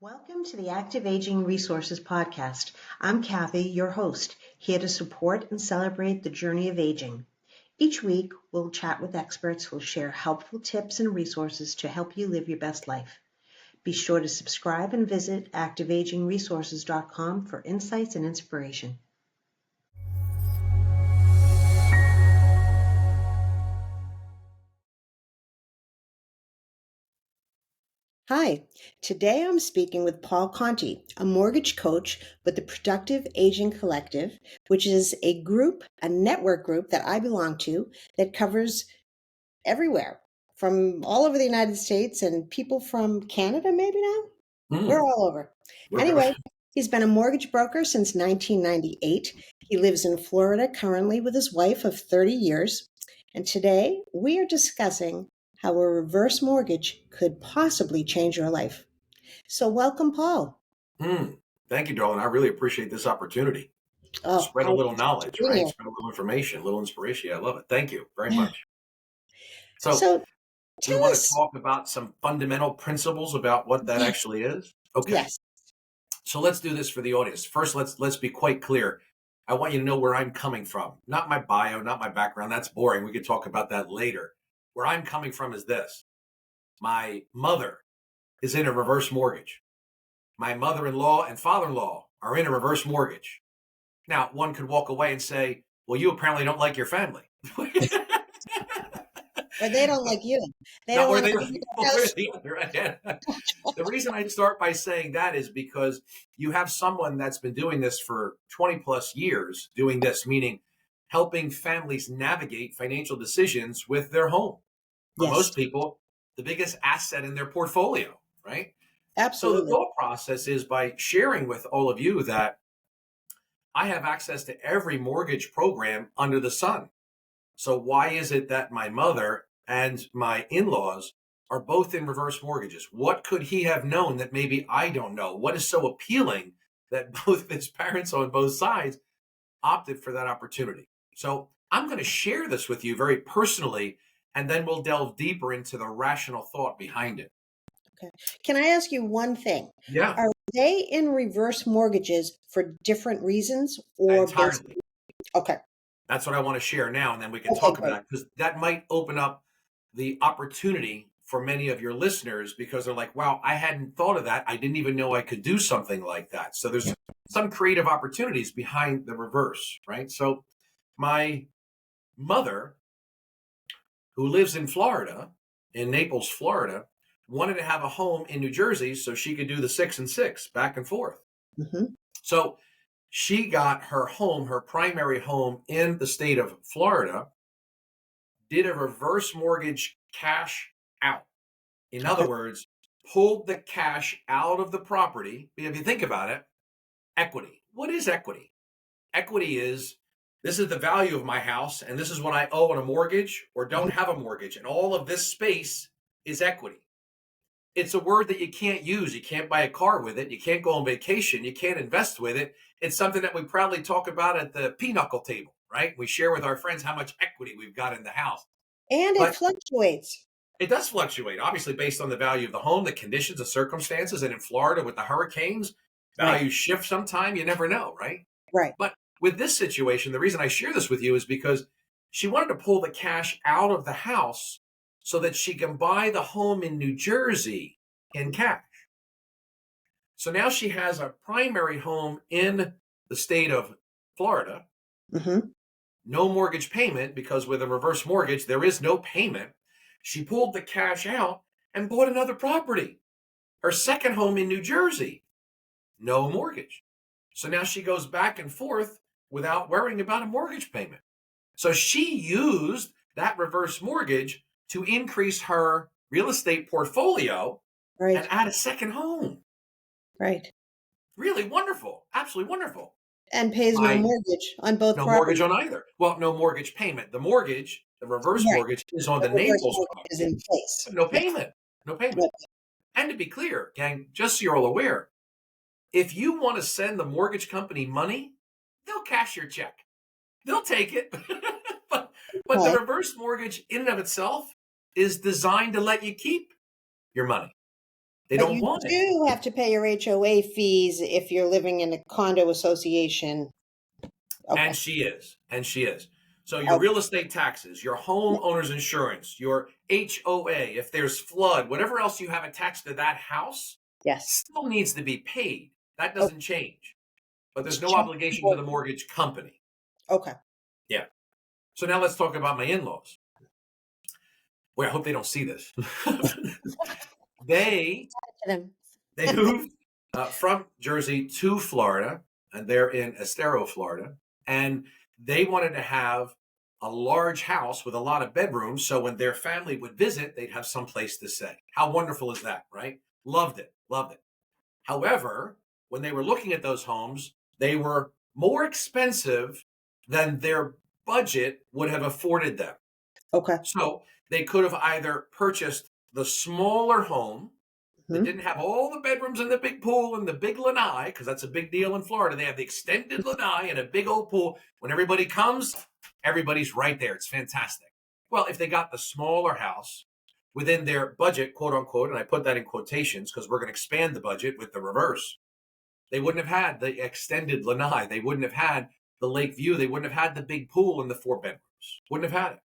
Welcome to the Active Aging Resources Podcast. I'm Kathy, your host, here to support and celebrate the journey of aging. Each week, we'll chat with experts who'll share helpful tips and resources to help you live your best life. Be sure to subscribe and visit activeagingresources.com for insights and inspiration. Hi, today I'm speaking with Paul Conti, a mortgage coach with the Productive Aging Collective, which is a network group that I belong to that covers everywhere from all over the United States and people from Canada, maybe now? We're all over. Anyway, he's been a mortgage broker since 1998. He lives in Florida currently with his wife of 30 years. And today we are discussing how a reverse mortgage could possibly change your life. So welcome, Paul. Thank you, darling. I really appreciate this opportunity. Oh, Spread a little knowledge, being right? here. Spread a little information, a little inspiration. Yeah, I love it. Thank you very much. So So we tell want to us. talk about some fundamental principles about what that actually is. Okay. Yes. So let's do this for the audience. First, let's be quite clear. I want you to know where I'm coming from. Not my bio, not my background. That's boring. We could talk about that later. Where I'm coming from is this. My mother is in a reverse mortgage. My mother-in-law and father-in-law are in a reverse mortgage. Now, one could walk away and say, well, you apparently don't like your family. Or they don't like you. They Not don't where want they to one be or your house. the other. Right? The reason I start by saying that is because you have someone that's been doing this for 20 plus years, doing this, meaning helping families navigate financial decisions with their home. For Yes, most people, the biggest asset in their portfolio, right? So the absolutely. thought process is by sharing with all of you that I have access to every mortgage program under the sun. So why is it that my mother and my in-laws are both in reverse mortgages? What could he have known that maybe I don't know? What is so appealing that both his parents on both sides opted for that opportunity? So I'm going to share this with you very personally, and then we'll delve deeper into the rational thought behind it. Okay. Can I ask you one thing? Yeah, Are they in reverse mortgages for different reasons or entirely. basically? Okay. That's what I want to share now, and then we can Okay, talk great. about it because that might open up the opportunity for many of your listeners because they're like, wow, I hadn't thought of that. I didn't even know I could do something like that. So there's some creative opportunities behind the reverse, right? So my mother, who lives in Florida, in Naples, Florida, wanted to have a home in New Jersey so she could do the 6 and 6 back and forth. Hmm. So she got her home, her primary home in the state of Florida, did a reverse mortgage cash out. In other Okay. words, pulled the cash out of the property. If you think about it, equity. What is equity? Equity is this is the value of my house, and this is what I owe on a mortgage or don't have a mortgage. And all of this space is equity. It's a word that you can't use. You can't buy a car with it. You can't go on vacation. You can't invest with it. It's something that we proudly talk about at the pinochle table, right? We share with our friends how much equity we've got in the house. And it But fluctuates. it does fluctuate, obviously, based on the value of the home, the conditions, the circumstances. And in Florida with the hurricanes, Right. values shift sometime. You never know, right? Right. But with this situation, the reason I share this with you is because she wanted to pull the cash out of the house so that she can buy the home in New Jersey in cash. So now she has a primary home in the state of Florida, Hmm. no mortgage payment because with a reverse mortgage, there is no payment. She pulled the cash out and bought another property, her second home in New Jersey, no mortgage. So now she goes back and forth without worrying about a mortgage payment. So she used that reverse mortgage to increase her real estate portfolio and Right. add a second home. Right. Really wonderful. Absolutely wonderful. And pays no My mortgage on both No mortgage properties. on either. Well, no mortgage payment. The mortgage, the reverse Right. mortgage is on The the reverse Naples mortgage is property, in place. but no Yes. payment. No payment. Right. And to be clear, gang, just so you're all aware, if you want to send the mortgage company money, they'll cash your check. They'll take it. but the Okay. reverse mortgage in and of itself is designed to let you keep your money. They But don't you want it. do have to pay your HOA fees if you're living in a condo association. And Okay. she is. And she is. So your Okay. real estate taxes, your homeowner's insurance, your HOA, if there's flood, whatever else you have attached to that house Yes. still needs to be paid. That Oh, doesn't change. But it's there's no just obligation to the mortgage. mortgage company. Okay. Yeah. So now let's talk about my in-laws. Well, I hope they don't see this. they Them. they moved from Jersey to Florida, and they're in Estero, Florida, and they wanted to have a large house with a lot of bedrooms, so when their family would visit, they'd have some place to stay. How wonderful is that, right? Loved it, loved it. However, when they were looking at those homes, they were more expensive than their budget would have afforded them. Okay. So they could have either purchased the smaller home that Hmm. didn't have all the bedrooms and the big pool and the big lanai, because that's a big deal in Florida. They have the extended lanai and a big old pool. When everybody comes, everybody's right there. It's fantastic. Well, if they got the smaller house within their budget, quote unquote, and I put that in quotations because we're going to expand the budget with the reverse, they wouldn't have had the extended lanai. They wouldn't have had the lake view. They wouldn't have had the big pool and the four bedrooms. Wouldn't have had it.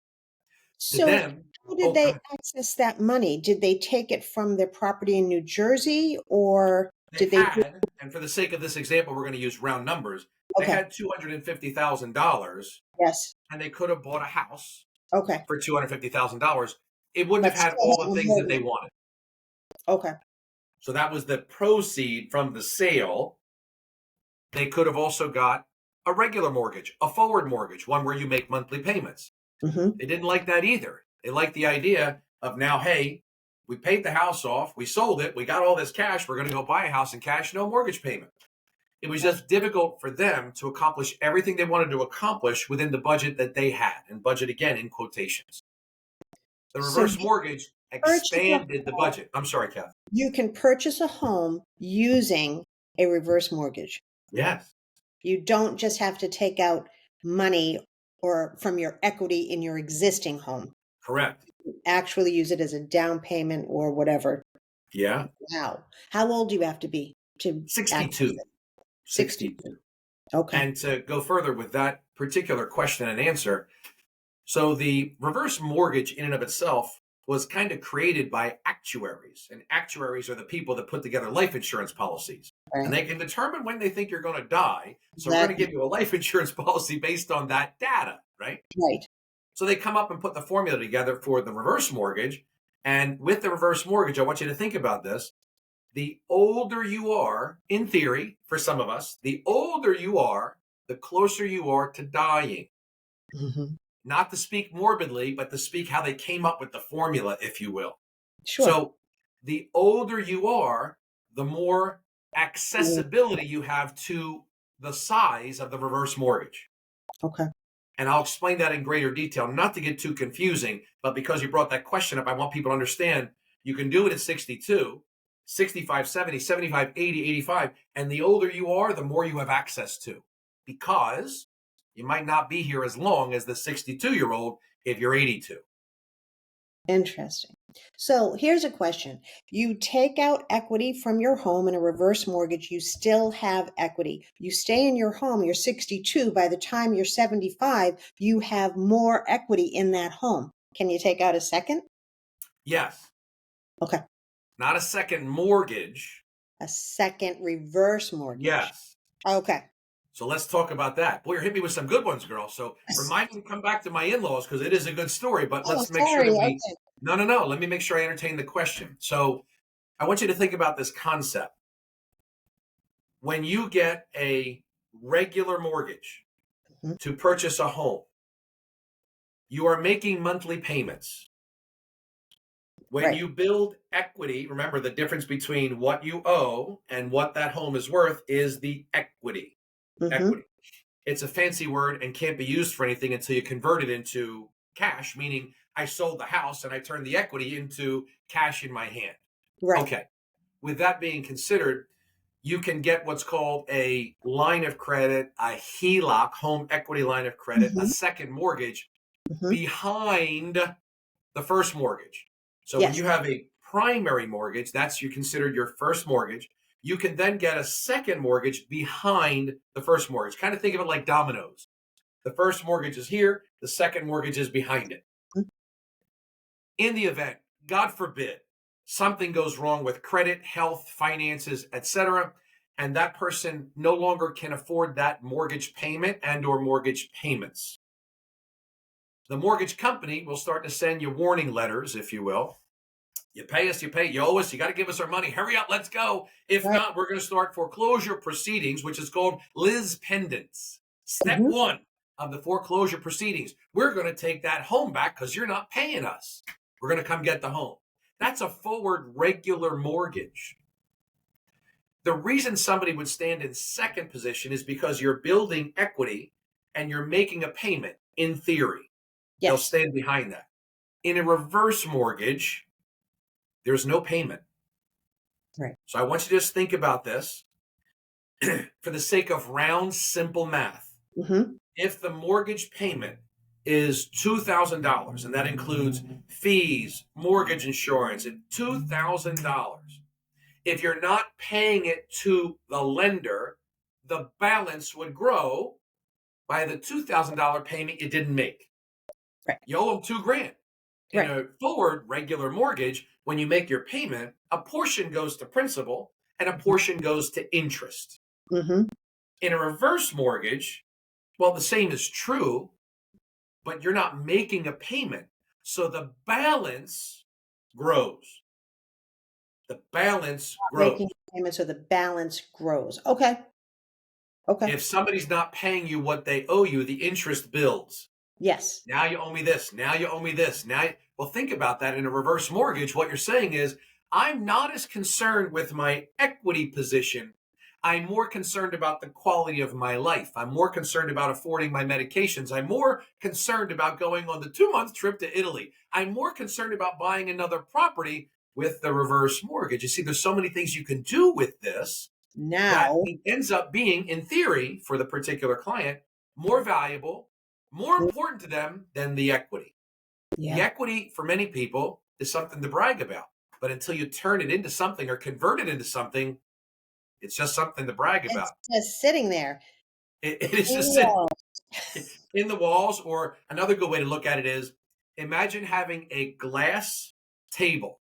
To So them, how did oh, go they ahead. access that money? Did they take it from their property in New Jersey or They did they do? had, and for the sake of this example, we're going to use round numbers. They Okay. had $250,000, Yes. and they could have bought a house Okay. for $250,000. It wouldn't But have had still all have the a things that they mortgage. wanted. Okay. So that was the proceed from the sale. They could have also got a regular mortgage, a forward mortgage, one where you make monthly payments. Hmm. They didn't like that either. They liked the idea of now, hey, we paid the house off, we sold it, we got all this cash, we're going to go buy a house in cash, no mortgage payment. It was just difficult for them to accomplish everything they wanted to accomplish within the budget that they had, and budget again in quotations. The So reverse mortgage purchase a expanded the budget. I'm sorry, Kath. you can purchase a home using a reverse mortgage. Yes, You don't just have to take out money or from your equity in your existing home. correct. Actually use it as a down payment or whatever. Yeah, Wow. How old do you have to be to access 62. it? 62. 62. Okay. And to go further with that particular question and answer, so the reverse mortgage in and of itself was kind of created by actuaries, and actuaries are the people that put together life insurance policies. And Right. they can determine when they think you're going to die. So we're going to Exactly. give you a life insurance policy based on that data, right? Right. So they come up and put the formula together for the reverse mortgage. And with the reverse mortgage, I want you to think about this. The older you are, in theory, for some of us, the older you are, the closer you are to dying. Hmm. Not to speak morbidly, but to speak how they came up with the formula, if you will. Sure. So the older you are, the more Mm. accessibility you have to the size of the reverse mortgage. Okay. And I'll explain that in greater detail, not to get too confusing, but because you brought that question up, I want people to understand you can do it at 62, 65, 70, 75, 80, 85. And the older you are, the more you have access to, because you might not be here as long as the 62-year-old if you're 82. Interesting. So here's a question. You take out equity from your home in a reverse mortgage, you still have equity. You stay in your home, you're 62. By the time you're 75, you have more equity in that home. Can you take out a second? Yes, Okay. not a second mortgage. A second reverse mortgage. Yes. Okay. So let's talk about that. Boy, you're hitting me with some good ones, girl. So Yes. remind me to come back to my in-laws because it is a good story. But Oh, let's make sure sorry. that we. Okay. No, no, no. Let me make sure I entertain the question. So I want you to think about this concept. When you get a regular mortgage Mhm. to purchase a home, you are making monthly payments. When Right. you build equity, remember the difference between what you owe and what that home is worth is the equity. Hmm. Equity. It's a fancy word and can't be used for anything until you convert it into cash, meaning I sold the house and I turned the equity into cash in my hand. Right. Okay. With that being considered, you can get what's called a line of credit, a HELOC, home equity line of credit, a Hmm. second mortgage Hmm. behind the first mortgage. So when Yes. you have a primary mortgage, that's you considered your first mortgage, you can then get a second mortgage behind the first mortgage. Kind of think of it like dominoes. The first mortgage is here, the second mortgage is behind it. In the event, God forbid, something goes wrong with credit, health, finances, etc., and that person no longer can afford that mortgage payment and or mortgage payments, the mortgage company will start to send you warning letters, if you will. You pay us, you owe us, you got to give us our money. Hurry up, let's go. If Right. not, we're going to start foreclosure proceedings, which is called lis pendens. Step Hmm. one of the foreclosure proceedings. We're going to take that home back because you're not paying us. We're going to come get the home. That's a forward regular mortgage. The reason somebody would stand in second position is because you're building equity and you're making a payment in theory. They'll Yes. stand behind that. In a reverse mortgage, there's no payment. Right. So I want you to just think about this for the sake of round, simple math. Hmm. If the mortgage payment is $2,000, and that includes fees, mortgage insurance, and $2,000, if you're not paying it to the lender, the balance would grow by the $2,000 payment you didn't make. Right. You owe them $2,000. In Right. a forward regular mortgage, when you make your payment, a portion goes to principal and a portion goes to interest. Hmm. In a reverse mortgage, well, the same is true, but you're not making a payment. So the balance grows. The balance grows. Making payments so the balance grows. Okay. Okay. If somebody's not paying you what they owe you, the interest builds. Yes. Now you owe me this. Now you owe me this. Well, think about that in a reverse mortgage. What you're saying is, I'm not as concerned with my equity position. I'm more concerned about the quality of my life. I'm more concerned about affording my medications. I'm more concerned about going on the 2-month trip to Italy. I'm more concerned about buying another property with the reverse mortgage. You see, there's so many things you can do with this that Now. it ends up being, in theory, for the particular client, more valuable, more important to them than the equity. The Yeah. equity for many people is something to brag about, but until you turn it into something or convert it into something, it's just something to brag It's about. just sitting there. It is just sitting Whoa. in the walls. Or another good way to look at it is, imagine having a glass table,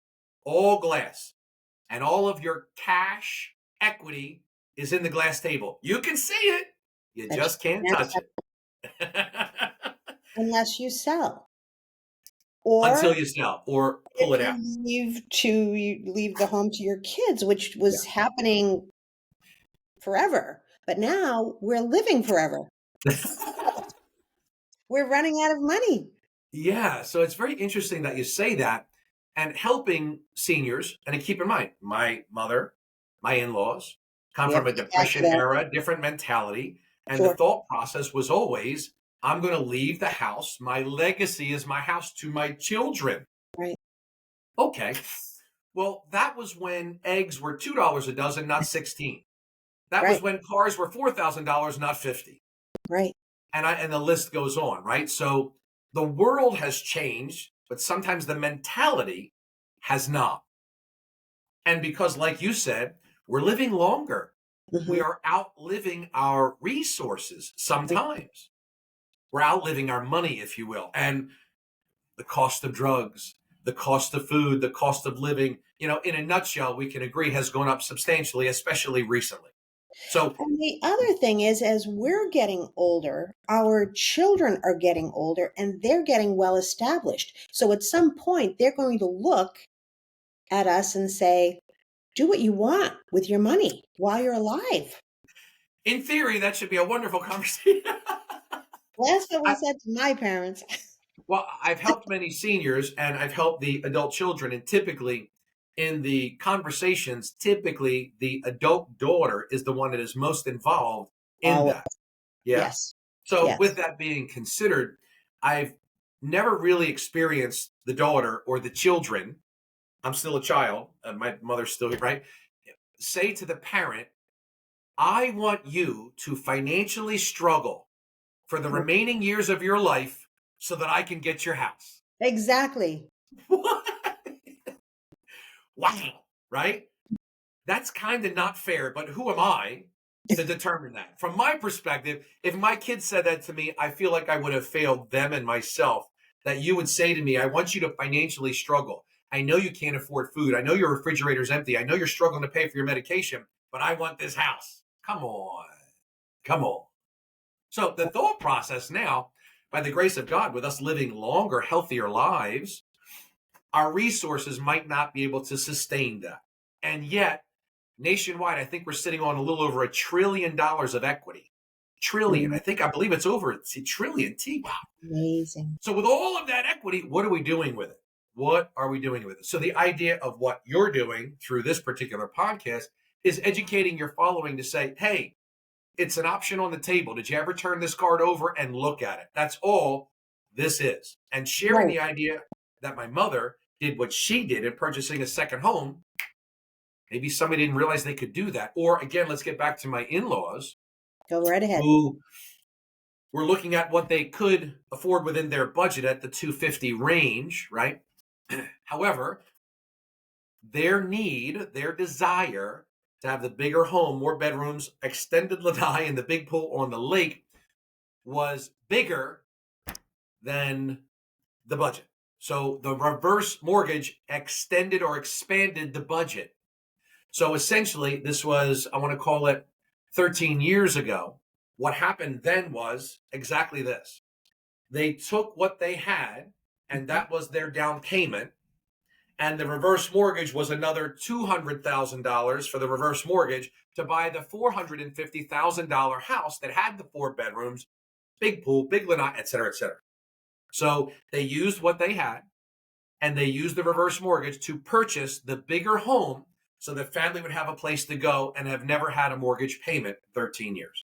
all glass, and all of your cash equity is in the glass table. You can see it, you But just can't you touch never- it. unless you sell. Or Until you sell or pull if it out. you leave the home to your kids, which was happening forever. But now we're living forever. Yeah. We're running out of money. Yeah, so it's very interesting that you say that, and helping seniors. And keep in mind, my mother, my in-laws come We have from a to get back to depression that. era, different mentality, and the Sure. thought process was always, I'm going to leave the house. My legacy is my house to my children. Right. Okay. Well, that was when eggs were $2 a dozen, not 16. That was Right. when cars were $4,000, not 50. Right. And the list goes on, right? So the world has changed, but sometimes the mentality has not. And because, like you said, we're living longer, we Hmm. are outliving our resources sometimes. We're outliving our money, if you will. And the cost of drugs, the cost of food, the cost of living, in a nutshell, we can agree has gone up substantially, especially recently. So, And the other thing is, as we're getting older, our children are getting older and they're getting well established. So at some point, they're going to look at us and say, do what you want with your money while you're alive. in theory, that should be a wonderful conversation. Well, that's what we I, said to my parents. Well, I've helped many seniors and I've helped the adult children. And typically, in the conversations, typically the adult daughter is the one that is most involved in Always. that. Yeah. Yes. So, with Yes. that being considered, I've never really experienced the daughter or the children. I'm still a child, and my mother's still here, right? Say to the parent, I want you to financially struggle for the remaining years of your life so that I can get your house. Exactly. What? Wow, right? That's kind of not fair, but who am I to determine that? From my perspective, if my kids said that to me, I feel like I would have failed them and myself. That you would say to me, I want you to financially struggle. I know you can't afford food. I know your refrigerator's empty. I know you're struggling to pay for your medication, but I want this house. Come on. Come on. So the thought process now, by the grace of God, with us living longer, healthier lives, our resources might not be able to sustain that. And yet, nationwide, I think we're sitting on a little over $1 trillion of equity. Trillion. I believe it's over a trillion. Wow. Amazing. So with all of that equity, what are we doing with it? What are we doing with it? So the idea of what you're doing through this particular podcast is educating your following to say, hey, it's an option on the table. Did you ever turn this card over and look at it? That's all this is. And sharing Right. the idea that my mother did what she did in purchasing a second home. Maybe somebody didn't realize they could do that. Or again, let's get back to my in-laws Go right ahead. who were looking at what they could afford within their budget at the 250 range, right? However, their need, their desire to have the bigger home, more bedrooms, extended lanai, and the big pool on the lake was bigger than the budget. So the reverse mortgage extended or expanded the budget. So essentially, this was, I want to call it 13 years ago. What happened then was exactly this. They took what they had, and that was their down payment. And the reverse mortgage was another $200,000 for the reverse mortgage to buy the $450,000 house that had the 4 bedrooms, big pool, big lanai, et cetera, et cetera. So they used what they had, and they used the reverse mortgage to purchase the bigger home so the family would have a place to go and have never had a mortgage payment in 13 years.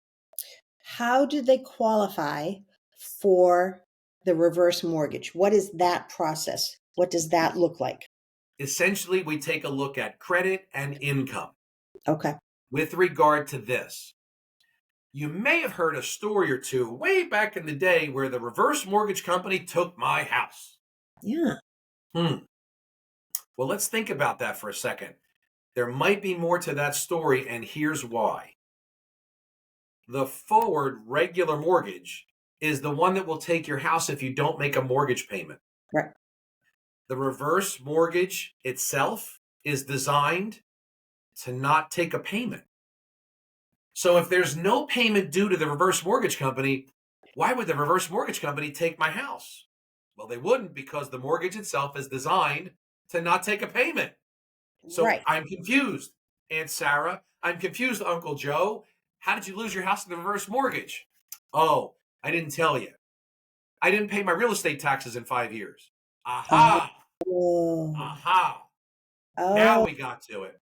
How did they qualify for the reverse mortgage? What is that process? What does that look like? Essentially, we take a look at credit and income. Okay. With regard to this, you may have heard a story or two way back in the day where the reverse mortgage company took my house. Yeah. Well, let's think about that for a second. There might be more to that story, and here's why. The forward regular mortgage is the one that will take your house if you don't make a mortgage payment. Right. The reverse mortgage itself is designed to not take a payment. So if there's no payment due to the reverse mortgage company, why would the reverse mortgage company take my house? Well, they wouldn't, because the mortgage itself is designed to not take a payment. So Right. I'm confused, Aunt Sarah. I'm confused, Uncle Joe. How did you lose your house in the reverse mortgage? Oh, I didn't tell you. I didn't pay my real estate taxes in 5 years. Aha! Oh. Aha! Now Oh. we got to it.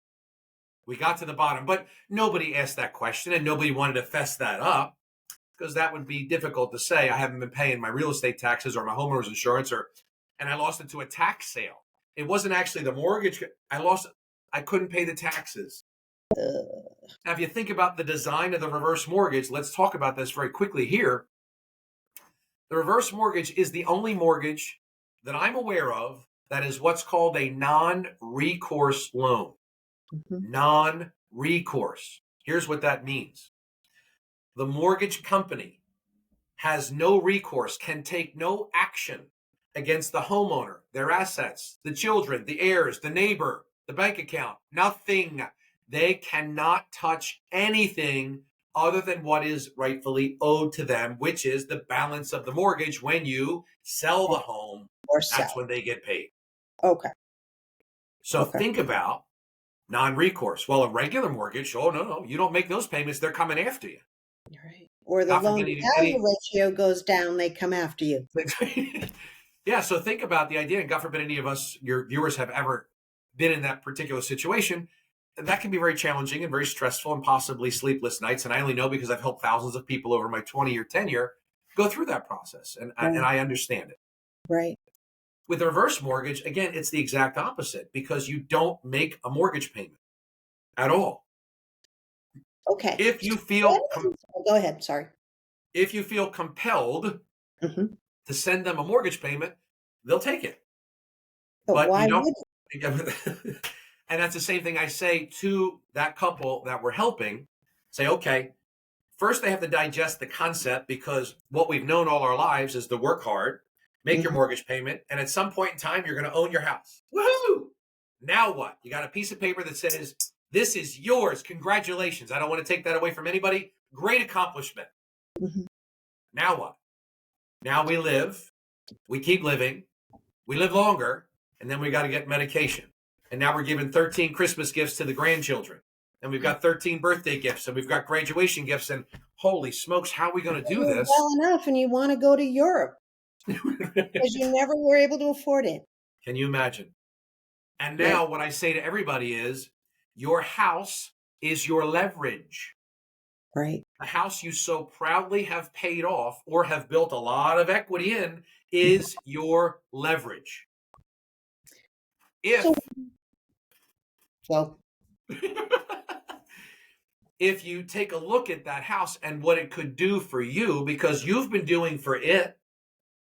We got to the bottom. But nobody asked that question, and nobody wanted to fess that up, because that would be difficult to say. I haven't been paying my real estate taxes or my homeowner's insurance, and I lost it to a tax sale. It wasn't actually the mortgage. I couldn't pay the taxes. Now, if you think about the design of the reverse mortgage, let's talk about this very quickly here. The reverse mortgage is the only mortgage that I'm aware of that is what's called a non-recourse loan. Mhm. Non-recourse. Here's what that means. The mortgage company has no recourse, can take no action against the homeowner, their assets, the children, the heirs, the neighbor, the bank account, nothing. They cannot touch anything other than what is rightfully owed to them, which is the balance of the mortgage. When you sell the home, Or that's sell. when they get paid. Okay. So Okay. think about non-recourse. Well, a regular mortgage, oh, no, you don't make those payments, they're coming after you. Right. Or the God loan forbid to value any ratio goes down, they come after you. yeah, so think about the idea, and God forbid any of us, your viewers, have ever been in that particular situation. That can be very challenging and very stressful, and possibly sleepless nights. And I only know because I've helped thousands of people over my 20-year tenure go through that process, and Right. I understand it. Right. With a reverse mortgage, again, it's the exact opposite, because you don't make a mortgage payment at all. Okay. If So you feel go ahead. Sorry. if you feel compelled Hmm. to send them a mortgage payment, they'll take it. But But you why don't. would And that's the same thing I say to that couple that we're helping. Say, okay, first they have to digest the concept, because what we've known all our lives is to work hard, make your Mhm. mortgage payment, and at some point in time, you're going to own your house. Woohoo! Now what? You got a piece of paper that says, this is yours. Congratulations. I don't want to take that away from anybody. Great accomplishment. Mhm. Now what? Now we live, we keep living, we live longer, and then we got to get medication. And now we're giving 13 Christmas gifts to the grandchildren. And we've got 13 birthday gifts, and we've got graduation gifts. And holy smokes, how are we going to do You're this? well enough and you want to go to Europe because you never were able to afford it. Can you imagine? And Yep. now what I say to everybody is, your house is your leverage. Right. The house you so proudly have paid off or have built a lot of equity in is your leverage. So, If well, if you take a look at that house and what it could do for you, because you've been doing for it,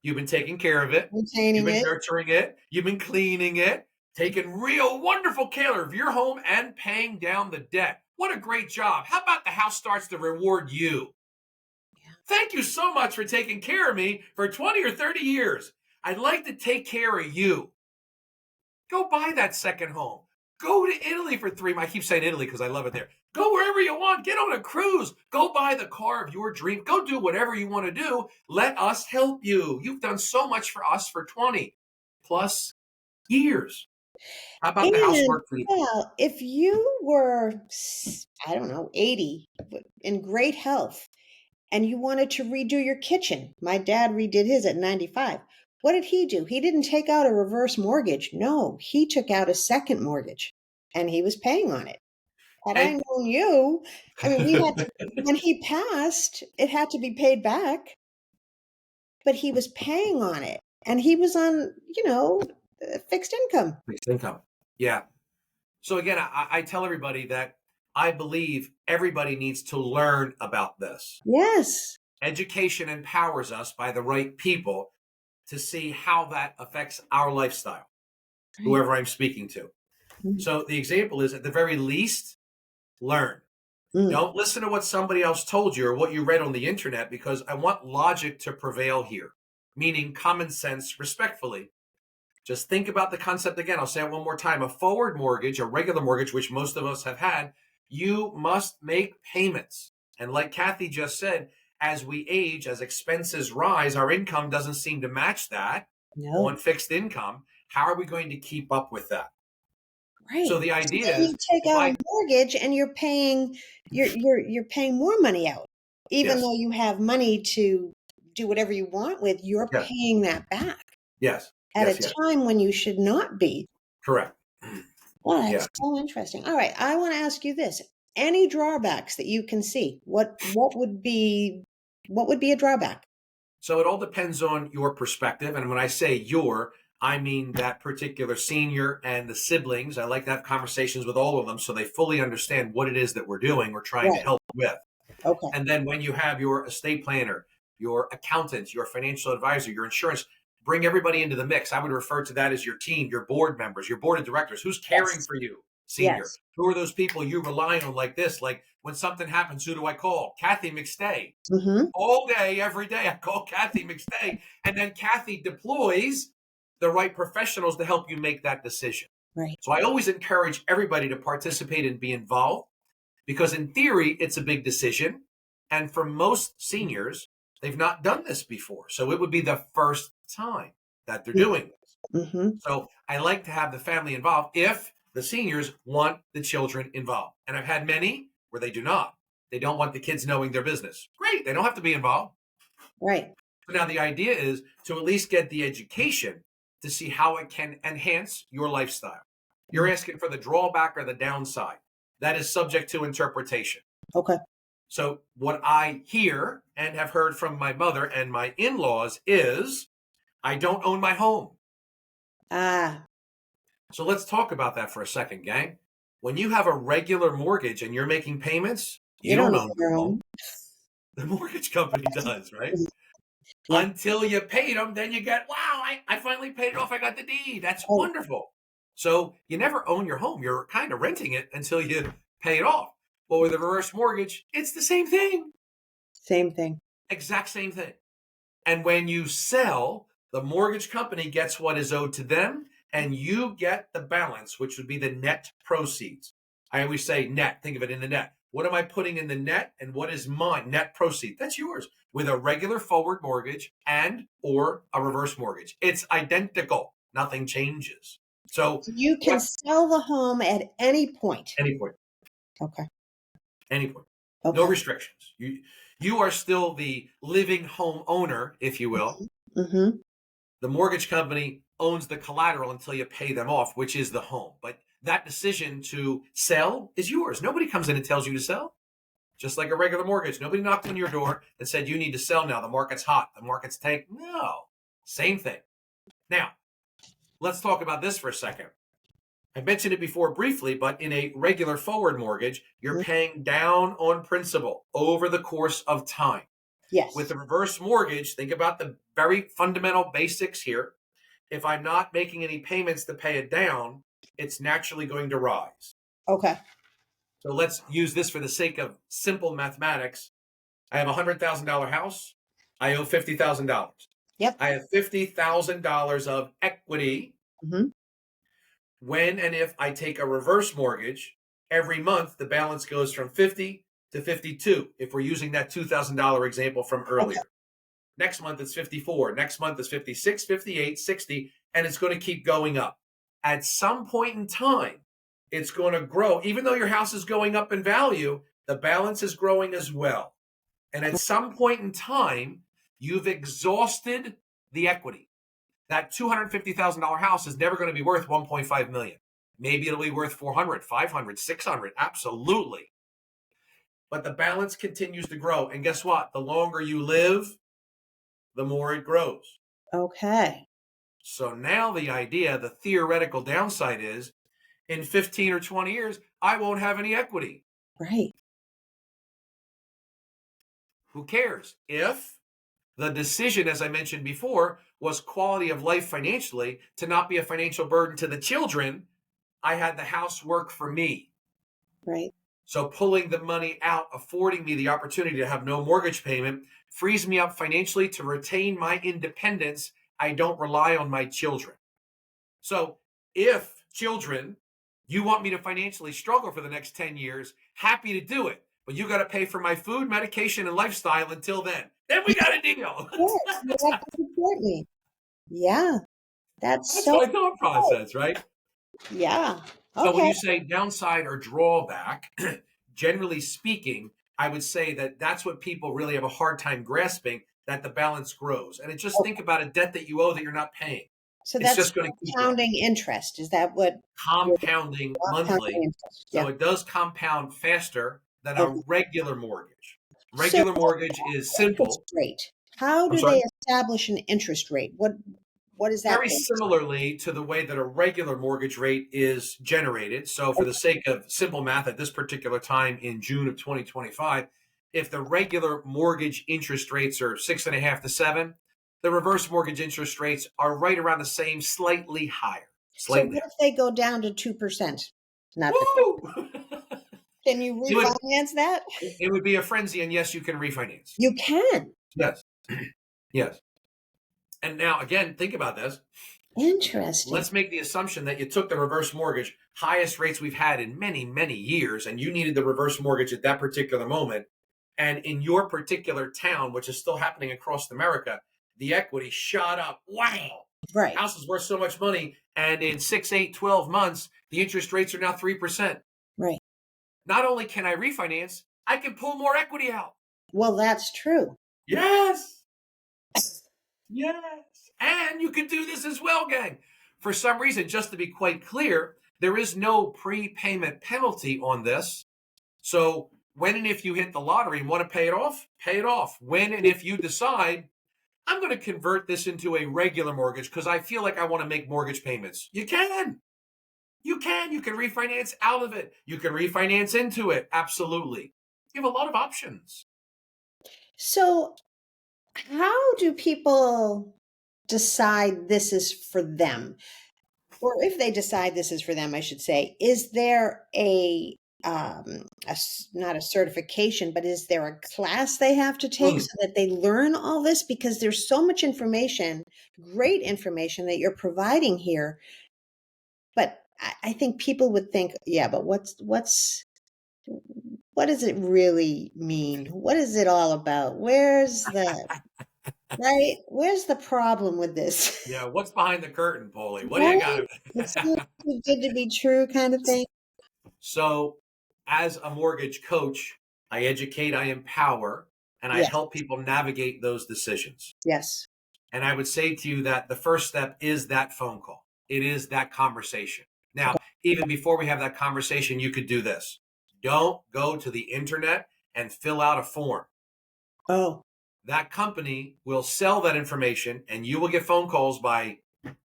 you've been taking care of it, you've maintaining been it. nurturing it, you've been cleaning it, taking real wonderful care of your home and paying down the debt. What a great job. How about the house starts to reward you? Thank you so much for taking care of me for 20 or 30 years. I'd like to take care of you. Go buy that second home. Go to Italy for 3 months. I keep saying Italy because I love it there. Go wherever you want. Get on a cruise. Go buy the car of your dream. Go do whatever you want to do. Let us help you. You've done so much for us for 20 plus years. How about the And housework for you? well, if you were, I don't know, 80, but in great health, and you wanted to redo your kitchen, my dad redid his at 95. What did he do? He didn't take out a reverse mortgage. No, he took out a second mortgage and he was paying on it. Had I And known you, I mean, we had to, when he passed, it had to be paid back, but he was paying on it and he was on, fixed income. fixed income. Yeah. So again, I tell everybody that I believe everybody needs to learn about this. Yes. Education empowers us by the right people to see how that affects our lifestyle, Right. whoever I'm speaking to. Mm. So the example is, at the very least, learn. Mm. Don't listen to what somebody else told you or what you read on the internet, because I want logic to prevail here, meaning common sense, respectfully. Just think about the concept again. I'll say it one more time. A forward mortgage, a regular mortgage, which most of us have had, you must make payments. And like Kathy just said, as we age, as expenses rise, our income doesn't seem to match that on No. fixed income. How are we going to keep up with that? So Right. the So idea then you is, take if out a I, mortgage and you're paying more money out. Even yes, though you have money to do whatever you want with, you're yes, paying that back yes, at a yes, yes, time when you should not be. correct. Well, Yeah. that's so interesting. All right, I want to ask you this. Any drawbacks that you can see? What would be a drawback? So it all depends on your perspective. And when I say your, I mean that particular senior and the siblings. I like to have conversations with all of them so they fully understand what it is that we're doing, we're trying to Right. help with. Okay. And then when you have your estate planner, your accountant, your financial advisor, your insurance, bring everybody into the mix. I would refer to that as your team, your board members, your board of directors. Who's caring Yes. for you, senior? Yes. Who are those people you rely on like this? Like when something happens, who do I call? Kathy McStay. Mm-hmm. All day, every day, I call Kathy McStay. And then Kathy deploys the right professionals to help you make that decision. Right. So I always encourage everybody to participate and be involved, because in theory, it's a big decision. And for most seniors, they've not done this before. So it would be the first time that they're doing this. Mm-hmm. So I like to have the family involved if the seniors want the children involved. And I've had many where they do not. They don't want the kids knowing their business. Great, they don't have to be involved. Right. So now the idea is to at least get the education to see how it can enhance your lifestyle. You're Mm. asking for the drawback or the downside. That is subject to interpretation. Okay. So what I hear and have heard from my mother and my in-laws is, I don't own my home. Ah, So let's talk about that for a second, gang. When you have a regular mortgage and you're making payments, you you don't don't own own your your home. own. The mortgage company does, right? Yeah. Until you paid them, then you get, wow, I finally paid it off. I got the deed. That's Oh, wonderful. So you never own your home. You're kind of renting it until you pay it off. But with a reverse mortgage, it's the same thing. Same thing. Exact same thing. And when you sell, the mortgage company gets what is owed to them, and you get the balance, which would be the net proceeds. I always say net, think of it in the net. What am I putting in the net, and what is my net proceed? That's yours with a regular forward mortgage and or a reverse mortgage. It's identical. Nothing changes. So You can what sell the home at any point. any point, Okay. any point. No Okay. restrictions. You are still the living home owner, if you will. Mm-hmm. The mortgage company owns the collateral until you pay them off, which is the home. But that decision to sell is yours. Nobody comes in and tells you to sell. Just like a regular mortgage. Nobody knocked on your door and said, you need to sell now. The market's hot. The market's tanked. No. Same thing. Now, let's talk about this for a second. I mentioned it before briefly, but in a regular forward mortgage, you're paying down on principal over the course of time. With Yes. the reverse mortgage, think about the very fundamental basics here. If I'm not making any payments to pay it down, it's naturally going to rise. Okay. So let's use this for the sake of simple mathematics. I have a $100,000 house. I owe $50,000. Yep. I have $50,000 of equity. Mm-hmm. When and if I take a reverse mortgage, every month the balance goes from 50 to 52, if we're using that $2,000 example from Okay. earlier. Next month it's 54. Next month is 56, 58, 60, and it's going to keep going up. At some point in time, it's going to grow. Even though your house is going up in value, the balance is growing as well. And at some point in time, you've exhausted the equity. That $250,000 house is never going to be worth 1.5 million. Maybe it'll be worth 400, 500, 600. Absolutely. But the balance continues to grow. And guess what? The longer you live, the more it grows. Okay. So now the idea, the theoretical downside is in 15 or 20 years, I won't have any equity. Right. Who cares? If the decision, as I mentioned before, was quality of life financially to not be a financial burden to the children, I had the house work for me. Right. So pulling the money out, affording me the opportunity to have no mortgage payment, frees me up financially to retain my independence. I don't rely on my children. So if children, you want me to financially struggle for the next 10 years, happy to do it. But you got to pay for my food, medication, and lifestyle until then. Then we got a deal. Yes. You have to support me. Yeah. That's That's so my thought cool. process, right? Yeah. So when Okay. you say downside or drawback, generally speaking, I would say that that's what people really have a hard time grasping, that the balance grows. And it's just think Okay. about a debt that you owe that you're not paying. So It's that's just going to keep growing. compounding interest. Is that what you're Compounding compounding monthly. interest? So Yeah. it does compound faster than a Okay. regular mortgage. So Regular mortgage is interest simple. rate. How I'm do sorry. they establish an interest rate? What is that Very based similarly to the way that a regular mortgage rate is generated. So, for on? the sake of simple math, at this particular time in June of 2025, if the regular mortgage interest rates are 6.5 to 7, the reverse mortgage interest rates are right around the same, slightly higher. So Slightly what higher. if they go down to 2%? Not the, Woo! can you it, would, refinance that? it would be a frenzy, and yes, you can refinance. You can. Yes. Yes. And now, again, think about this. Interesting. Let's make the assumption that you took the reverse mortgage, highest rates we've had in many, many years, and you needed the reverse mortgage at that particular moment. And in your particular town, which is still happening across America, the equity shot up. Wow. Right. House is worth so much money. And in 6, 8, 12 months, the interest rates are now 3%. Right. Not only can I refinance, I can pull more equity out. Well, that's true. Yes. Yes. And you can do this as well, gang. For some reason, just to be quite clear, there is no prepayment penalty on this. So when and if you hit the lottery and want to pay it off, pay it off. When and if you decide, I'm going to convert this into a regular mortgage because I feel like I want to make mortgage payments. You can. You can. You can refinance out of it. You can refinance into it. Absolutely. You have a lot of options. So how do people decide this is for them? or if they decide this is for them, I should say, is there not a certification, but is there a class they have to take Mm. so that they learn all this? Because there's so much information, great information that you're providing here. But I think people would think, yeah, but what does it really mean? What is it all about? Where's the right? Where's the problem with this? Yeah, what's behind the curtain, Paulie? What do you Right? got? It seems too good to be true kind of thing. So, as a mortgage coach, I educate, I empower, and I Yes, help people navigate those decisions. yes. And I would say to you that the first step is that phone call. It is that conversation. Okay. Now, even before we have that conversation, you could do this. Don't go to the internet and fill out a form. Oh, That company will sell that information and you will get phone calls by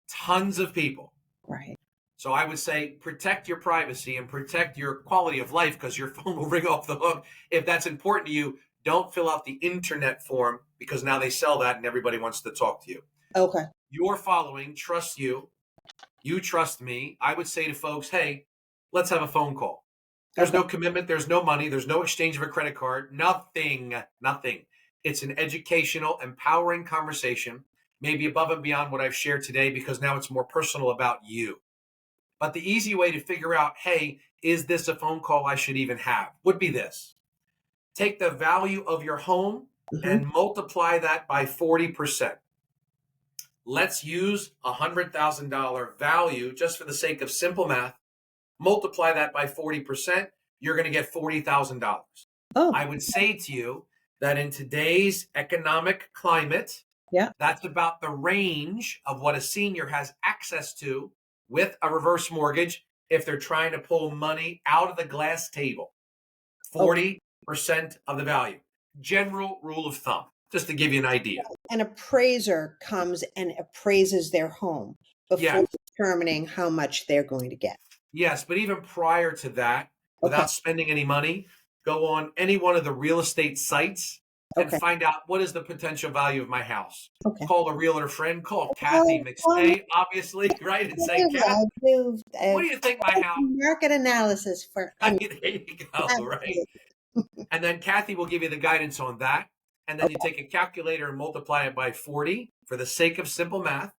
tons of people. right. So I would say protect your privacy and protect your quality of life because your phone will ring off the hook. If that's important to you, don't fill out the internet form because now they sell that and everybody wants to talk to you. Okay. Your following trusts you. You trust me. I would say to folks, hey, let's have a phone call. There's Okay. no commitment. There's no money. There's no exchange of a credit card. Nothing. Nothing. It's an educational, empowering conversation, maybe above and beyond what I've shared today because now it's more personal about you. But the easy way to figure out, hey, is this a phone call I should even have? Would be this. Take the value of your home Hmm. and multiply that by 40%. Let's use a $100,000 value just for the sake of simple math. Multiply that by 40%, you're going to get $40,000. Oh, I would say to you that in today's economic climate, yeah. that's about the range of what a senior has access to with a reverse mortgage if they're trying to pull money out of the glass table. Okay. 40% of the value. General rule of thumb, just to give you an idea. An appraiser comes and appraises their home before Yes. determining how much they're going to get. Yes, but even prior to that, Okay. without spending any money, go on any one of the real estate sites and Okay. find out what is the potential value of my house. Okay. Call a realtor friend, call Kathy Well, McStay, obviously, right? And say, Kath, I do what do you think my house? market analysis for There any. you go, right? Absolutely. And then Kathy will give you the guidance on that. And then you Okay. take a calculator and multiply it by 40 for the sake of simple math.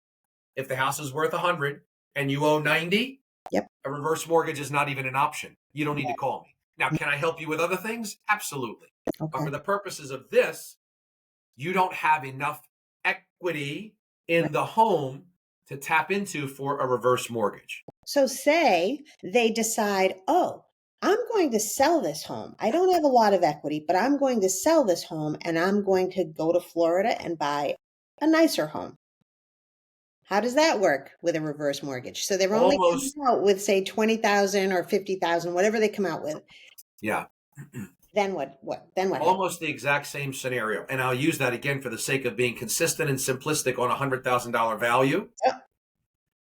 If the house is worth 100 and you owe 90, Yep. a reverse mortgage is not even an option. You don't need to call me. Now, can I help you with other things? Absolutely. But Okay. for the purposes of this, you don't have enough equity in Right. the home to tap into for a reverse mortgage. So say they decide, oh, I'm going to sell this home. I don't have a lot of equity, but I'm going to sell this home and I'm going to go to Florida and buy a nicer home. How does that work with a reverse mortgage? So they're only coming Almost, out with say 20,000 or 50,000, whatever they come out with. yeah. Then what happens? Almost the exact same scenario. And I'll use that again for the sake of being consistent and simplistic on a $100,000 value. Yep.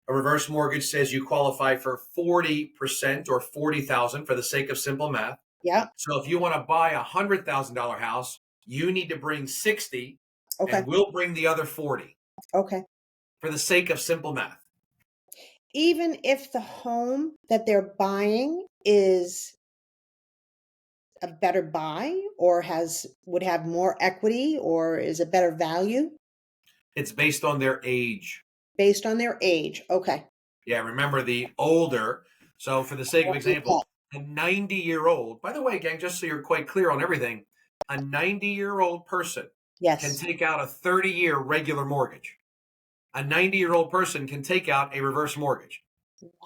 A reverse mortgage says you qualify for 40% or 40,000 for the sake of simple math. Yep. So if you want to buy a $100,000 house, you need to bring 60 Okay. and we'll bring the other 40 Okay. for the sake of simple math. Even if the home that they're buying is a better buy or would have more equity or is a better value It's based on their age. based on their age. Okay. Yeah, remember the older. So for the sake of example, a 90-year-old, by the way, gang, just so you're quite clear on everything, a 90-year-old person can Yes. take out a 30-year regular mortgage. A 90-year-old person can take out a reverse mortgage.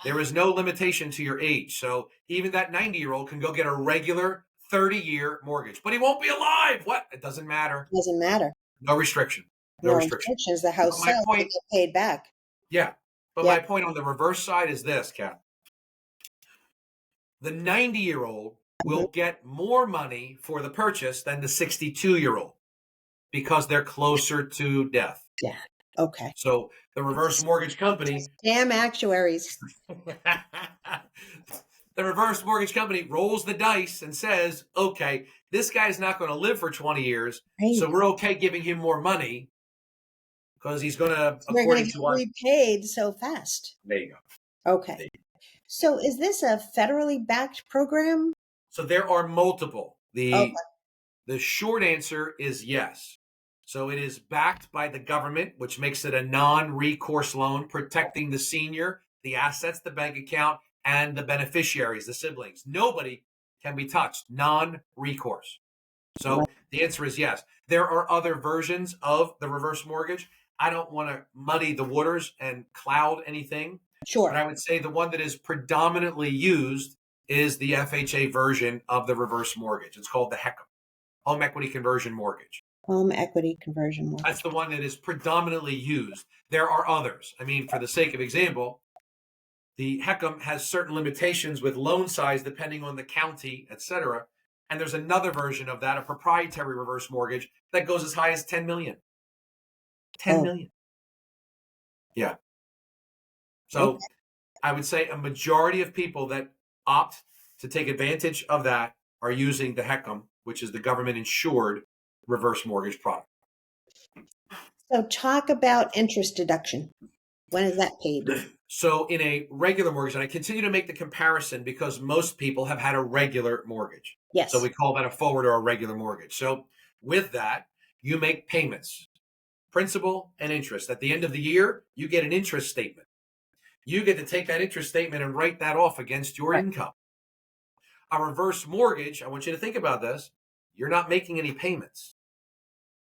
There is no limitation to your age. So even that 90-year-old can go get a regular 30-year mortgage, but he won't be alive. What? It doesn't matter. Doesn't matter. No restriction. No No restriction. restrictions. The But house my sells, they point, get paid back. yeah. But Yeah. my point on the reverse side is this, Kat. The 90-year-old Mhm. will get more money for the purchase than the 62-year-old because they're closer to death. Yeah. Okay. So the reverse mortgage company Damn actuaries. the reverse mortgage company rolls the dice and says, okay, this guy's not going to live for 20 years, Right. so we're okay giving him more money because he's going to, They're going to according get to us, repaid so fast. there you go. Okay. So is this a federally backed program? So there are multiple. The Okay. the short answer is yes. So it is backed by the government, which makes it a non-recourse loan, protecting the senior, the assets, the bank account, and the beneficiaries, the siblings. Nobody can be touched. Non-recourse. Right. So the answer is yes. There are other versions of the reverse mortgage. I don't want to muddy the waters and cloud anything, but Sure. I would say the one that is predominantly used is the FHA version of the reverse mortgage. It's called the HECM, home equity conversion mortgage. Home equity conversion That's mortgage. the one that is predominantly used. There are others. I mean, for the sake of example, the HECM has certain limitations with loan size depending on the county, etc. And there's another version of that, a proprietary reverse mortgage that goes as high as 10 million. 10 Oh, million. Yeah. okay. So I would say a majority of people that opt to take advantage of that are using the HECM, which is the government insured reverse mortgage product. So talk about interest deduction. When is that paid? So in a regular mortgage, and I continue to make the comparison because most people have had a regular mortgage. So Yes. we call that a forward or a regular mortgage. So with that, you make payments, principal and interest. At the end of the year, you get an interest statement. You get to take that interest statement and write that off against your Right. income. A reverse mortgage, I want you to think about this. You're not making any payments.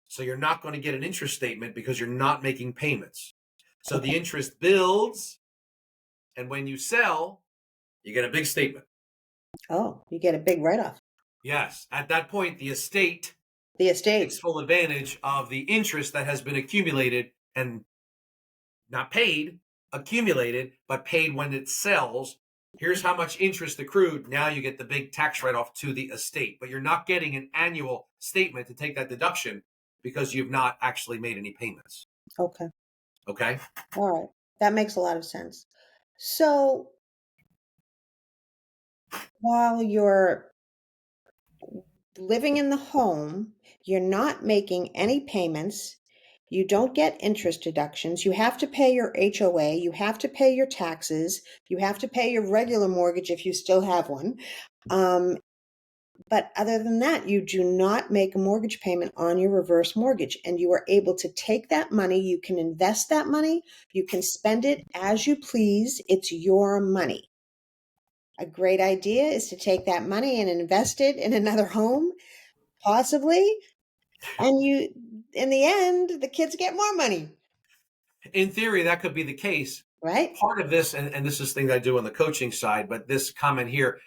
So you're not going to get an interest statement because you're not making payments. So Okay. the interest builds, and when you sell, you get a big statement. Oh, you get a big write-off. Yes, at that point, the estate The takes estate. full advantage of the interest that has been accumulated and not paid, accumulated, but paid when it sells. Here's how much interest accrued. Now you get the big tax write off to the estate, but you're not getting an annual statement to take that deduction because you've not actually made any payments. Okay. Okay. All right. That makes a lot of sense. So while you're living in the home, you're not making any payments. You don't get interest deductions. You have to pay your HOA. You have to pay your taxes. You have to pay your regular mortgage if you still have one. Um, but other than that, you do not make a mortgage payment on your reverse mortgage. And you are able to take that money. You can invest that money. You can spend it as you please. It's your money. A great idea is to take that money and invest it in another home, possibly. And you, in the end, the kids get more money, In theory, that could be the case. right? Part of this, and this is things I do on the coaching side, but this comment here,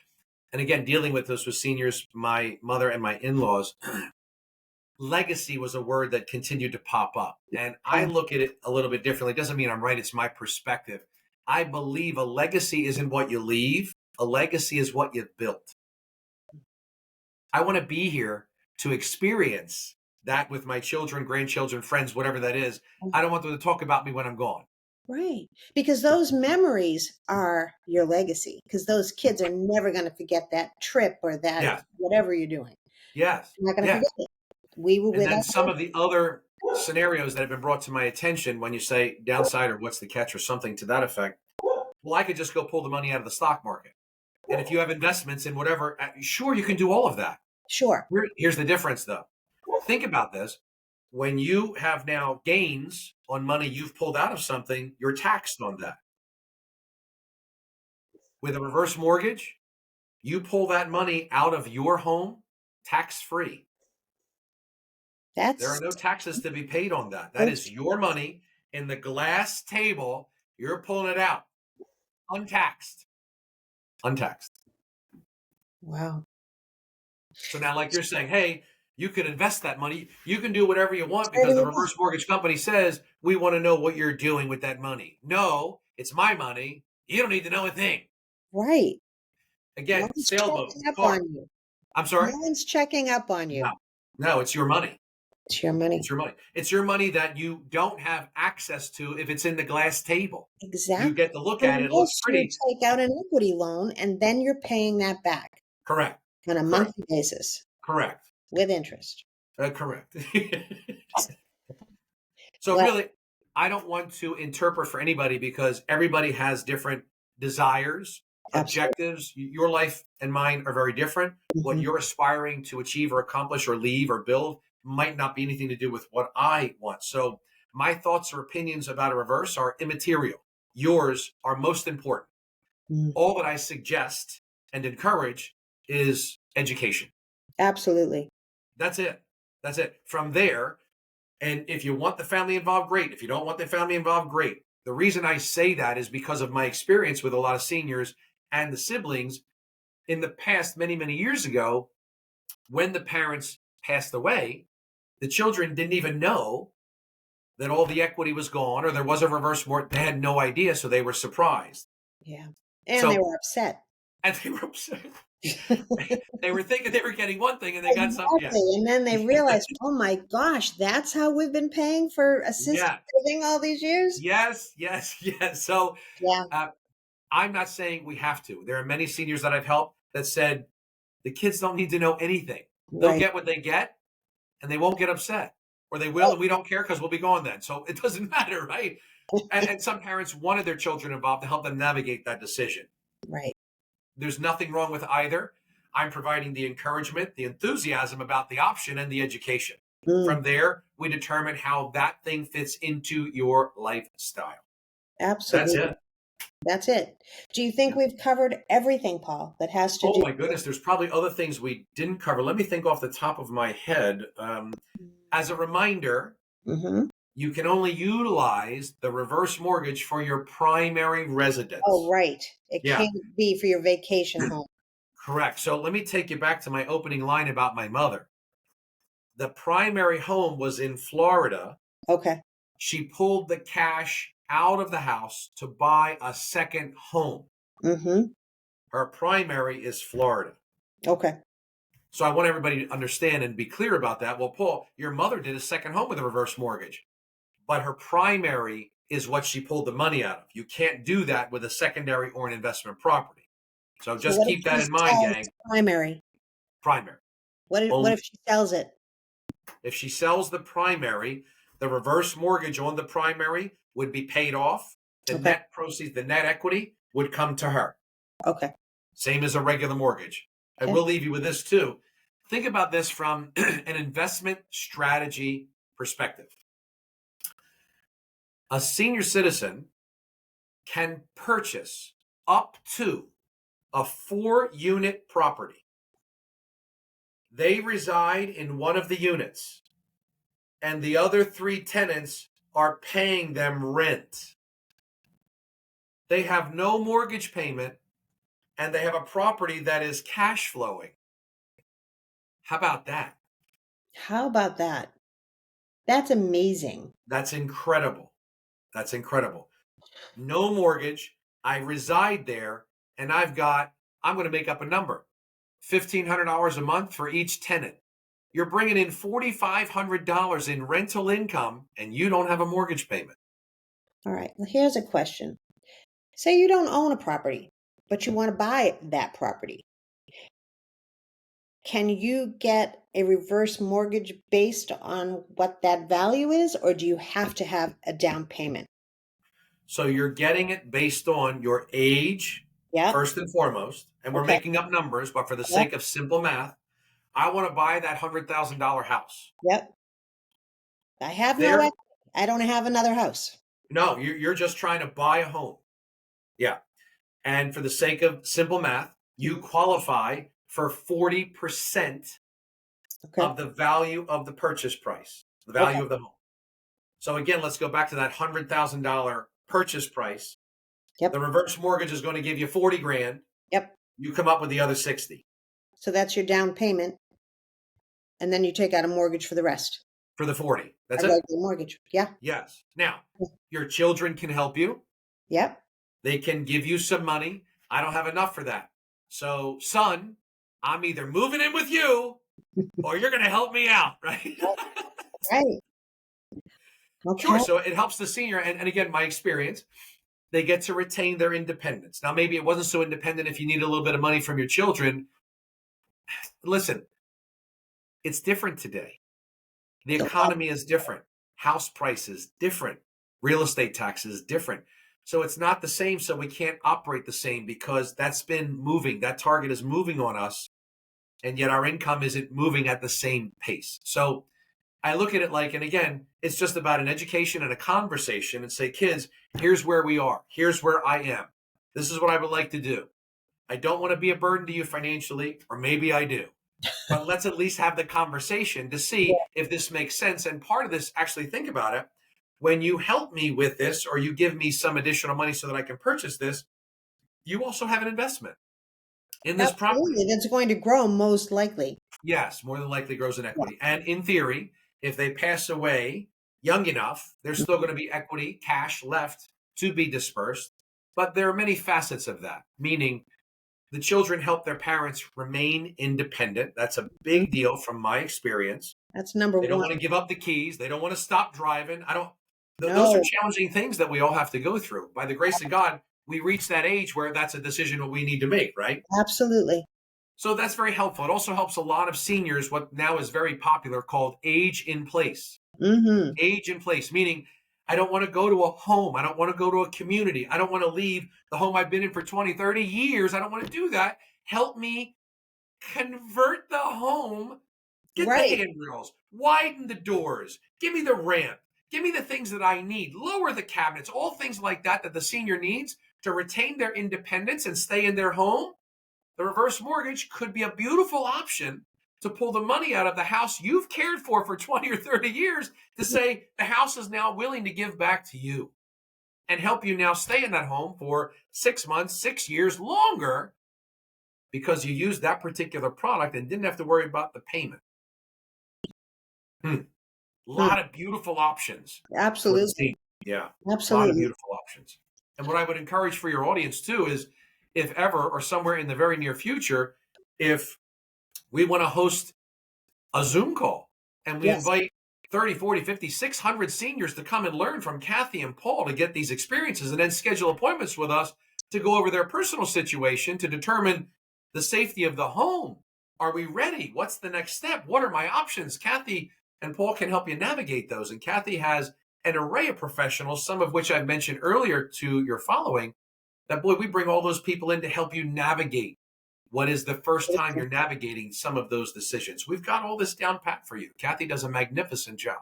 and again, dealing with this with seniors, my mother and my in laws, legacy was a word that continued to pop up. And I Yeah. look at it a little bit differently. It doesn't mean I'm right, it's my perspective. I believe a legacy isn't what you leave, a legacy is what you've built. I want to be here to experience that with my children, grandchildren, friends, whatever that is. I don't want them to talk about me when I'm gone. Right. Because those memories are your legacy. Because those kids are never going to forget that trip or that Yes, whatever you're doing. yes, They're not going to yes. forget it. We were And with then us. some of the other scenarios that have been brought to my attention when you say downside or what's the catch or something to that effect. Well, I could just go pull the money out of the stock market. And if you have investments in whatever, sure, you can do all of that. Sure. Here's the difference, though. Think about this. When you have now gains on money you've pulled out of something, you're taxed on that. With a reverse mortgage, you pull that money out of your home tax free. There are That's no taxes to be paid on that. That is that's your money in the glass table. You're pulling it out untaxed. Untaxed. wow. So now, like you're saying, hey, you can invest that money. You can do whatever you want because the Whatever you want. reverse mortgage company says, we want to know what you're doing with that money. No, it's my money. You don't need to know a thing. Right. No Again, one's sailboat, checking up car. on you. I'm No sorry? one's checking up on No, you. no, it's your money. It's your money. It's your money. It's your money that you don't have access to if it's in the glass table. You Exactly. get to look at it. It looks Unless you pretty. take out an equity loan and then you're paying that back Correct. on a Correct. monthly basis Correct. with interest. Correct. So Well, really, I don't want to interpret for anybody because everybody has different desires, Absolutely. objectives. Your life and mine are very different. What Hmm. you're aspiring to achieve or accomplish or leave or build might not be anything to do with what I want. So my thoughts or opinions about a reverse are immaterial. Yours are most important. Mm. All that I suggest and encourage is education. Absolutely. That's it. That's it. From there, and if you want the family involved, great. If you don't want the family involved, great. The reason I say that is because of my experience with a lot of seniors and the siblings in the past, many, many years ago, when the parents passed away, the children didn't even know that all the equity was gone or there was a reverse mortgage. They had no idea, so they were surprised. Yeah. And they So, were upset. and they were upset. They were thinking they were getting one thing and they got something. Exactly. And then they realized, oh my gosh, that's how we've been paying for assisted Yeah. living all these years? Yes, yes, yes. So Yeah. uh, I'm not saying we have to. There are many seniors that I've helped that said the kids don't need to know anything. They'll Right. get what they get and they won't get upset. Or they will, and we don't care because we'll be gone then. So it doesn't matter, right? And some parents wanted their children involved to help them navigate that decision. Right. There's nothing wrong with either. I'm providing the encouragement, the enthusiasm about the option, and the education. Mm, From there, we determine how that thing fits into your lifestyle. That's absolutely. it. That's it. Do you think Yeah. we've covered everything, Paul, that has to Oh do my goodness, there's probably other things we didn't cover. Let me think off the top of my head. As a reminder, hmm you can only utilize the reverse mortgage for your primary Oh, residence. right. It Yeah, can't be for your vacation home. correct. So let me take you back to my opening line about my mother. The primary home was in Florida. Okay. She pulled the cash out of the house to buy a second home. hmm Her primary is Florida. Okay. So I want everybody to understand and be clear about that. Well, Paul, your mother did a second home with a reverse mortgage, but her primary is what she pulled the money out of. You can't do that with a secondary or an investment property. So So just what if keep she that in mind, sells gang. primary? Primary. What Only if she sells it? if she sells the primary, the reverse mortgage on the primary would be paid off. The Okay. net proceeds, the net equity would come to her. Okay. Same as a regular mortgage. I Okay. will leave you with this too. Think about this from an investment strategy perspective. A senior citizen can purchase up to a 4-unit property. They reside in one of the units, and the other 3 tenants are paying them rent. They have no mortgage payment, and they have a property that is cash flowing. How about that? How about that? That's amazing. That's incredible. That's incredible. No mortgage. I reside there, and I'm going to make up a number, $1,500 a month for each tenant. You're bringing in $4,500 in rental income, and you don't have a mortgage payment. All right. Well, here's a question. Say you don't own a property, but you want to buy that property. Can you get a reverse mortgage based on what that value is, or do you have to have a down payment? So you're getting it based on your age, Yep. first and foremost, and we're Okay. making up numbers, but for the Yep. sake of simple math, I want to buy that $100,000 house. Yep. I have no There, equity. I don't have another house. no, you're just trying to buy a home. Yeah. And for the sake of simple math, you Mhm. qualify for 40% Okay. of the value of the purchase price, the Okay. value of the home. So again, let's go back to that $100,000 purchase price. The Yep. reverse mortgage is going to give you 40 grand. Yep. You come up with the other 60 So that's your down payment. And then you take out a mortgage for the rest. for the 40. A That's it. regular mortgage. Yeah. Yes. Now, your children can help you. Yep. They can give you some money. I don't have enough for that. So, son, I'm either moving in with you or you're going to help me out, right? Right. Sure. Okay. So it helps the senior. And again, my experience, they get to retain their independence. Now, maybe it wasn't so independent if you need a little bit of money from your children. Listen, it's different today. The A lot. economy is different. House prices different. Real estate taxes different. So it's not the same. So we can't operate the same because that's been moving. That target is moving on us. And yet our income isn't moving at the same pace. So I look at it like, and again, it's just about an education and a conversation and say, kids, here's where we are. Here's where I am. This is what I would like to do. I don't want to be a burden to you financially, or maybe I do. But let's at least have the conversation to see if this makes sense. And part of this, actually think about it. When you help me with this, or you give me some additional money so that I can purchase this, you also have an investment in this property. Absolutely. That's going to grow most likely. Yes, more than likely grows in Yeah. equity. And in theory, if they pass away young enough, there's still going to be equity, cash left to be dispersed. But there are many facets of that, meaning the children help their parents remain independent. That's a Mhm. big deal from my experience. That's number They don't one. want to give up the keys. They don't want to stop driving. I don't, those are No, challenging things that we all have to go through. By the grace of God, we reach that age where that's a decision that we need to make, right? absolutely. So that's very helpful. It also helps a lot of seniors, what now is very popular, called age in place. Hmm. Age in place, meaning I don't want to go to a home. I don't want to go to a community. I don't want to leave the home I've been in for 20, 30 years. I don't want to do that. Help me convert the home, get the Right. handrails, widen the doors, give me the ramp, give me the things that I need, lower the cabinets, all things like that that the senior needs to retain their independence and stay in their home. The reverse mortgage could be a beautiful option to pull the money out of the house you've cared for 20 or 30 years to say the house is now willing to give back to you and help you now stay in that home for 6 months, 6 years longer because you used that particular product and didn't have to worry about the payment. A Hmm. lot of beautiful options for the Absolutely. team. Yeah, a lot of Absolutely. beautiful options. And what I would encourage for your audience too is if ever or somewhere in the very near future, if we want to host a Zoom call and we Yes. invite 30, 40, 50, 600 seniors to come and learn from Kathy and Paul to get these experiences and then schedule appointments with us to go over their personal situation to determine the safety of the home. Are we ready? What's the next step? What are my options? Kathy and Paul can help you navigate those. And Kathy has an array of professionals, some of which I mentioned earlier to your following, that boy, we bring all those people in to help you navigate what is the first time you're navigating some of those decisions. We've got all this down pat for you. Kathy does a magnificent job.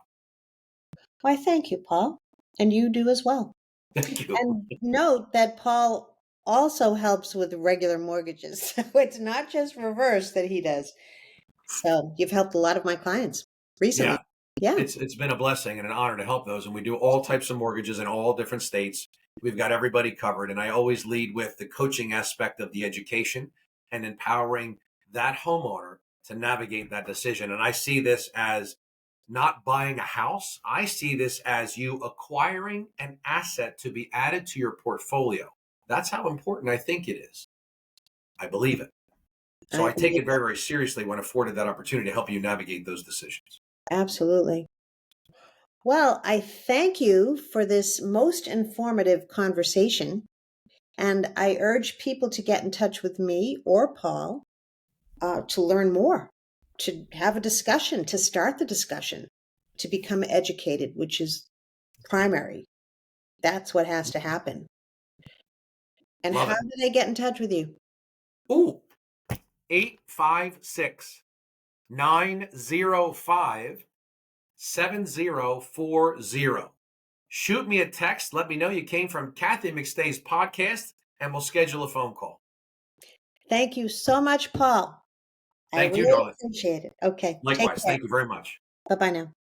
Why, thank you, Paul. And you do as well. Thank you. And note that Paul also helps with regular mortgages. So it's not just reverse that he does. So you've helped a lot of my clients recently. Yeah, Yeah. it's been a blessing and an honor to help those. And we do all types of mortgages in all different states. We've got everybody covered. And I always lead with the coaching aspect of the education and empowering that homeowner to navigate that decision. And I see this as not buying a house. I see this as you acquiring an asset to be added to your portfolio. That's how important I think it is. I believe it. So I I take believe it very, very seriously when afforded that opportunity to help you navigate those decisions. absolutely. Well, I thank you for this most informative conversation. And I urge people to get in touch with me or Paul to learn more, to have a discussion, to start the discussion, to become educated, which is primary. That's what has to happen. And Love how it. do they get in touch with you? Ooh, 856 905 7040. Shoot me a text. Let me know you came from Kathy McStay's podcast, and we'll schedule a phone call. Thank you so much, Paul. I Thank you, really darling. appreciate it. Okay, take Likewise. care. Thank you very much. Bye bye now.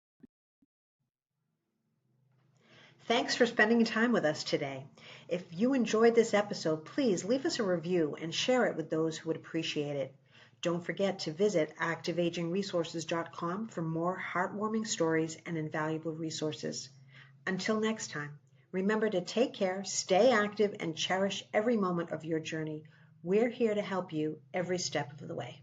Thanks for spending time with us today. If you enjoyed this episode, please leave us a review and share it with those who would appreciate it. Don't forget to visit activeagingresources.com for more heartwarming stories and invaluable resources. Until next time, remember to take care, stay active, and cherish every moment of your journey. We're here to help you every step of the way.